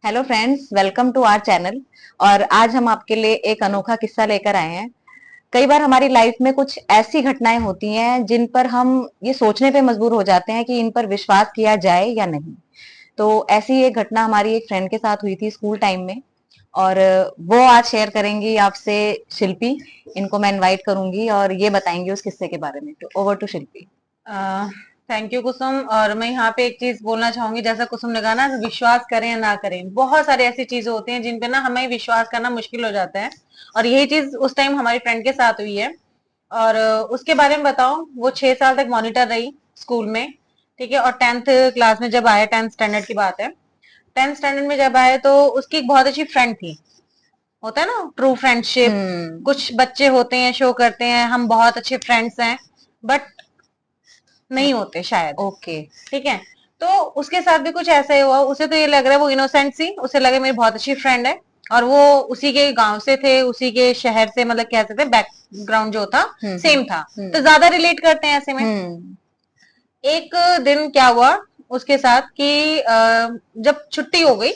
Hello friends, welcome to our channel. और आज हम आपके लिए एक अनोखा किस्सा लेकर आए हैं। कई बार हमारी लाइफ में कुछ ऐसी घटनाएं होती हैं जिन पर हम ये सोचने पे मजबूर हो जाते हैं कि इन पर विश्वास किया जाए या नहीं। तो ऐसी एक घटना हमारी एक फ्रेंड के साथ हुई थी स्कूल टाइम में। और वो आज शेयर करेंगी आपसे शिल्पी। इनको मैं इनवाइट करूंगी और ये बताएंगी उस किस्से के बारे में। तो over to Shilpi. Thank you Kusum. और मैं यहाँ पे एक चीज बोलना चाहूंगी, जैसा कुसुम ने कहा ना, विश्वास करें या ना करें, बहुत सारी ऐसी चीजें होती हैं जिन पे ना हमें विश्वास करना मुश्किल हो जाता है। और यही चीज उस टाइम हमारी फ्रेंड के साथ हुई है। और उसके बारे में बताऊं, वो 6 साल तक मॉनिटर रही स्कूल में। ठीक है। और 10th क्लास में जब आए, 10th स्टैंडर्ड की बात है, 10th स्टैंडर्ड में जब आए तो उसकी एक बहुत अच्छी फ्रेंड थी। होता है ना ट्रू फ्रेंडशिप। हम्म। कुछ बच्चे होते हैं, शो करते हैं हम बहुत अच्छे फ्रेंड्स हैं, बट नहीं होते शायद। ओके। ठीक है। तो उसके साथ भी कुछ ऐसा ही हुआ। उसे तो ये लग रहा है वो इनोसेंट सी, उसे लगे मेरी बहुत अच्छी फ्रेंड है। और वो उसी के गांव से थे, उसी के शहर से, मतलब कह सकते हैं बैकग्राउंड जो था हम्म। सेम था। तो हम्म। ज्यादा रिलेट करते हैं ऐसे में। हम्म। एक दिन क्या हुआ उसके साथ कि जब छुट्टी हो गई,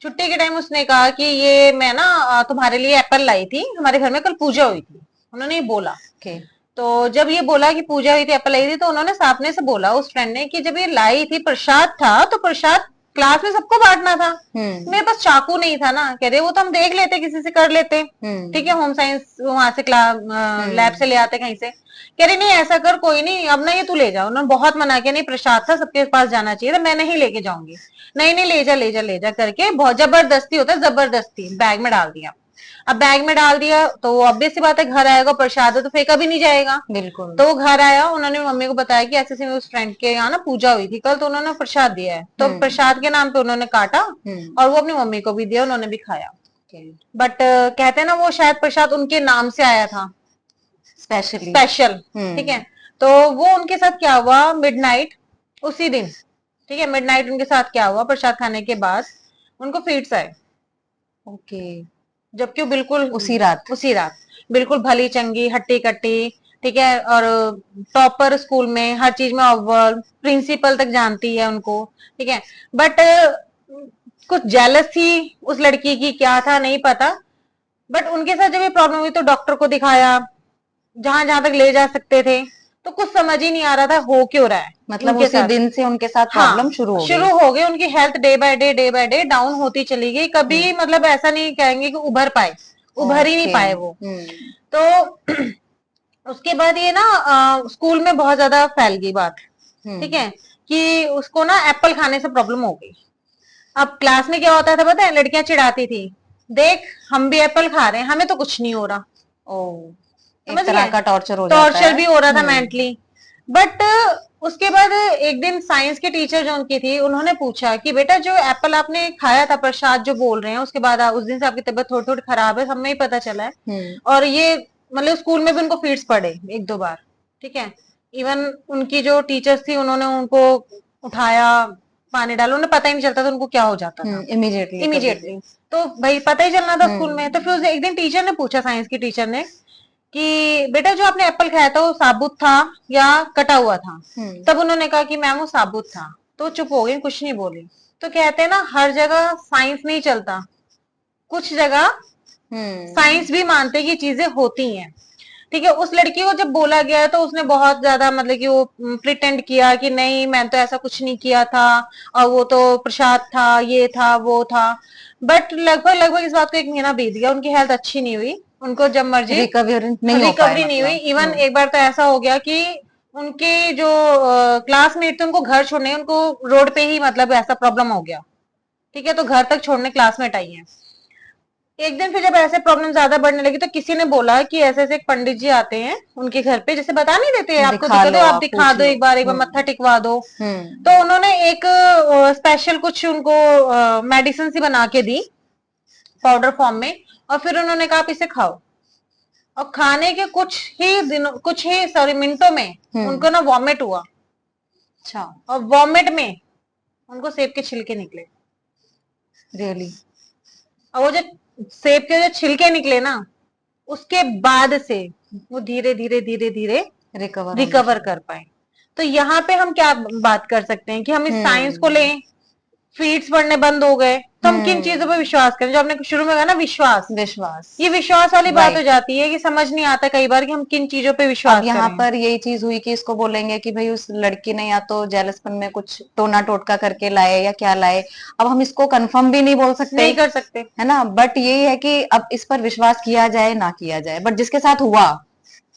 छुट्टी के टाइम उसने कहा कि ये मैं ना तुम्हारे लिए एप्पल लाई थी, हमारे घर में कल पूजा हुई थी। उन्होंने ये बोला। ओके। तो जब ये बोला कि पूजा हुई थी, एप्पल आई थी, तो उन्होंने सामने से बोला उस फ्रेंड ने कि जब ये लाई थी प्रसाद था तो प्रसाद क्लास में सबको बांटना था। हम्म। मेरे पास चाकू नहीं था ना। कह रहे वो तो हम देख लेते, किसी से कर लेते। ठीक है, हम्म। होम साइंस वहां से क्लास लैब हम्म। से ले आते कहीं से। कह रही नहीं ऐसा कर, कोई नहीं, अब ना ये तू ले जाओ। उन्होंने बहुत मना किया, नहीं प्रसाद था सबके पास जाना चाहिए था, मैं नहीं लेके जाऊंगी। नहीं नहीं, ले जा ले जा ले जा करके बहुत जबरदस्ती होता है, जबरदस्ती बैग में डाल दिया। अब बैग में डाल दिया तो ऑब्वियस सी बात है, घर आएगा प्रसाद है तो फेंका भी नहीं जाएगा। बिल्कुल। तो वो घर आया, उन्होंने मम्मी को बताया कि ऐसे ऐसे उस फ्रेंड के यहाँ ना पूजा हुई थी कल, तो उन्होंने प्रसाद दिया है। तो हम्म। प्रसाद के नाम पे उन्होंने काटा हम्म। और वो अपनी मम्मी को भी दिया, उन्होंने भी खाया। ओके। बट कहते हैं ना वो शायद प्रसाद उनके नाम से आया था, स्पेशली। स्पेशल। ठीक है। हम्म। तो वो उनके साथ क्या हुआ मिडनाइट उसी दिन। ठीक है, मिडनाइट उनके साथ क्या हुआ, प्रसाद खाने के बाद उनको फीट्स आए। ओके। जबकि वो बिल्कुल उसी रात। उसी रात बिल्कुल भली चंगी हट्टी कट्टी। ठीक है। और टॉपर स्कूल में, हर चीज में अव्वल, प्रिंसिपल तक जानती है उनको। ठीक है। बट कुछ जेलस थी उस लड़की की, क्या था नहीं पता। बट उनके साथ जब ये प्रॉब्लम हुई तो डॉक्टर को दिखाया, जहां जहां तक ले जा सकते थे। तो कुछ समझ ही नहीं आ रहा था हो क्यों रहा है मतलब इनके उसी साथ। दिन से उनके साथ प्रॉब्लम हाँ, शुरू हो शुरू गई। हो गई उनकी health day by day down होती चली गई। कभी हम्म। मतलब ऐसा नहीं कहेंगे कि उभर पाए, उभर ही नहीं ओके। पाए वो। हम्म। तो उसके बाद ये ना स्कूल में बहुत ज्यादा फैल गई बात। ठीक हम्म। है। कि उसको ना एप्पल खाने से प्रॉब्लम हो गई। अब क्लास में क्या होता था पता है, लड़कियां चिढ़ाती थी, देख हम भी एप्पल खा रहे हैं, हमें तो कुछ नहीं हो रहा। ओ। एक समझ तरह गए। का टॉर्चर हो जाता टॉर्चर है। भी हो रहा था हम्म। मेंटली। बट उसके बाद एक दिन साइंस के टीचर जो उनकी थी, उन्होंने पूछा कि बेटा जो एप्पल आपने खाया था, प्रसाद जो बोल रहे हैं, उसके बाद उस दिन से आपकी तबीयत थोड़ी थोड़ी खराब है, हमें ही पता चला है। हम्म। और ये मतलब स्कूल में भी उनको फीड्स पड़े एक दो बार। ठीक है। इवन उनकी जो टीचर्स थी उन्होंने उनको उठाया, पानी डाला, उन्हें पता ही नहीं चलता था उनको क्या हो जाता था इमीडिएटली कभी भी। इमीडिएटली। तो भाई पता ही चलना था स्कूल में। तो हम्म। फिर एक दिन टीचर ने पूछा, साइंस की टीचर ने, कि बेटा जो आपने एप्पल खाया था वो साबुत था या कटा हुआ था। हम्म। तब उन्होंने कहा कि मैम वो साबुत था। तो चुप हो गई, कुछ नहीं बोली। तो कहते हैं ना हर जगह साइंस नहीं चलता, कुछ जगह हम्म। साइंस भी मानते हैं कि चीजें होती हैं। ठीक है। उस लड़की को जब बोला गया तो उसने बहुत ज्यादा मतलब कि वो प्रिटेंड किया कि नहीं मैंने तो ऐसा कुछ नहीं किया था, और वो तो प्रसाद था, ये था वो था। बट लगभग लगभग इस बात को 1 महीना बीत गया, उनकी हेल्थ अच्छी नहीं हुई। उनको जब मर्जी रिकवर नहीं हो पाए रिकवरी नहीं हुई। मतलब। इवन हम्म। एक बार तो ऐसा हो गया कि उनके जो क्लासमेट थे उनको घर छोड़ने, उनको रोड पे ही मतलब ऐसा प्रॉब्लम हो गया। ठीक है। तो घर तक छोड़ने क्लासमेट आई है। एक दिन फिर जब ऐसे प्रॉब्लम ज्यादा बढ़ने लगी तो किसी ने बोला कि ऐसे ऐसे एक पंडित जी आते हैं उनके घर पे, जैसे बता नहीं देते आपको दिखा दिक्कत लो, हो आप आप दिखा पूछ दो, लो। एक बार मत्था हम्म। टिकवा दो। हम्म। तो उन्होंने एक स्पेशल कुछ उनको मेडिसिन सी बना के दी पाउडर फॉर्म में। और फिर उन्होंने कहा आप इसे खाओ। और खाने के कुछ ही सॉरी मिनटों में हम्म। उनको ना वॉमिट हुआ। अच्छा। और वॉमिट में उनको सेब के छिलके निकले। रियली। और वो जो सेब के जो छिलके निकले ना, उसके बाद से वो धीरे धीरे धीरे धीरे रिकवर होना रिकवर शुरू। कर पाए। तो यहाँ पे हम क्या बात कर सकते हैं कि हम इस साइंस को हम्म। लें फीड्स पड़ने बंद हो गए, तो हम किन चीजों पे विश्वास करें? जो आपने शुरू में कहा ना, विश्वास, विश्वास, ये विश्वास वाली बात हो राइट। जाती है कि समझ नहीं आता कई बार कि हम किन चीजों पे अब विश्वास यहाँ करें। पर यही चीज हुई कि इसको बोलेंगे कि भाई उस लड़की ने या तो जेलसपन में कुछ टोना टोटका करके लाए या क्या लाए, अब हम इसको कंफर्म भी नहीं बोल सकते, नहीं कर सकते। है ना। बट यही है कि अब इस पर विश्वास किया जाए ना किया जाए, बट जिसके साथ हुआ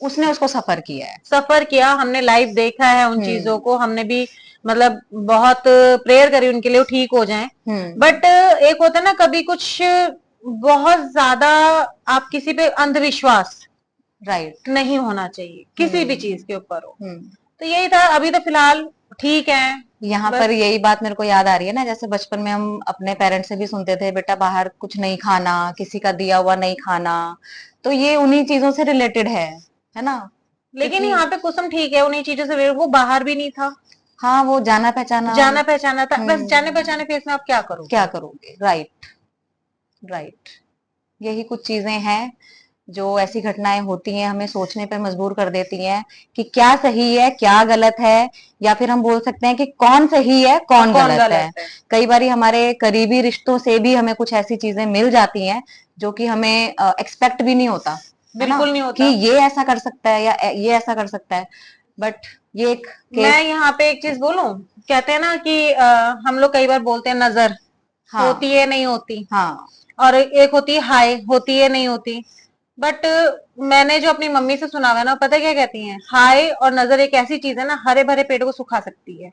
उसने उसको सफर किया है। सफर किया, हमने लाइव देखा है उन चीजों को, हमने भी मतलब बहुत प्रेयर करी उनके लिए वो ठीक हो जाएं। बट एक होता है ना कभी कुछ बहुत ज्यादा, आप किसी पे अंधविश्वास राइट। नहीं होना चाहिए, किसी भी चीज के ऊपर हो। हम्म। तो यही था, अभी तो फिलहाल ठीक है। यहाँ पर बस यही बात मेरे को याद आ रही है ना, जैसे बचपन में हम अपने पेरेंट्स से भी सुनते थे, बेटा बाहर कुछ नहीं खाना, किसी का दिया हुआ नहीं खाना, तो ये उन्हीं चीजों से रिलेटेड है ना। लेकिन क्योंकि यहाँ पे कुसुम ठीक है, उन्हीं चीजों से वो बाहर भी नहीं था, हाँ, वो जाना पहचाना। जाना पहचाना था, बस जाने हम्म। पहचाने फेस में आप क्या करोगे? क्या करोगे, राइट, राइट। यही कुछ चीजें हैं जो ऐसी घटनाएं होती हैं, हमें सोचने पे मजबूर कर देती हैं कि क्या सही है क्या गलत है, या फिर हम बोल सकते हैं कि कौन सही है और कौन कौन गलत है। गलत है। कई बार हमारे करीबी रिश्तों से भी हमें कुछ ऐसी चीजें मिल जाती हैं जो कि हमें एक्सपेक्ट भी नहीं होता, है ना, बिल्कुल नहीं कि होता। ये ऐसा कर सकता है या ये ऐसा कर सकता है। बट ये एक मैं केस। यहाँ पे एक चीज बोलूं, कहते हैं ना कि हम लोग कई बार बोलते हैं नजर हाँ, होती है नहीं होती, हाँ। और एक होती है हाय, होती है नहीं होती। बट मैंने जो अपनी मम्मी से सुना हुआ है ना, पता है क्या कहती हैं? हाय और नजर एक ऐसी चीज है ना, हरे भरे पेड़ को सुखा सकती है,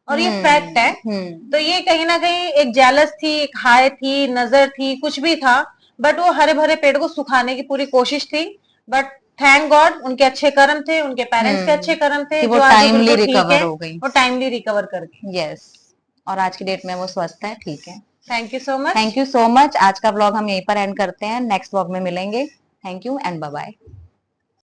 और ये फैक्ट है। तो ये कहीं ना कहीं एक जेलस थी, एक हाय थी, नजर थी, कुछ भी था, बट वो हरे भरे पेड़ को सुखाने की पूरी कोशिश थी। बट थैंक गॉड, उनके अच्छे कर्म थे, उनके पेरेंट्स के अच्छे कर्म थे, कि वो जो आज वो टाइमली बिल्कुल ठीक रिकवर है, हो गई। वो टाइमली रिकवर कर गई। यस। और आज की डेट में वो स्वस्थ है, ठीक है। Thank you so much. Thank you so much. आज का ब्लॉग हम यहीं पर एंड करते हैं, नेक्स्ट ब्लॉग में मिलेंगे। Thank you and bye bye.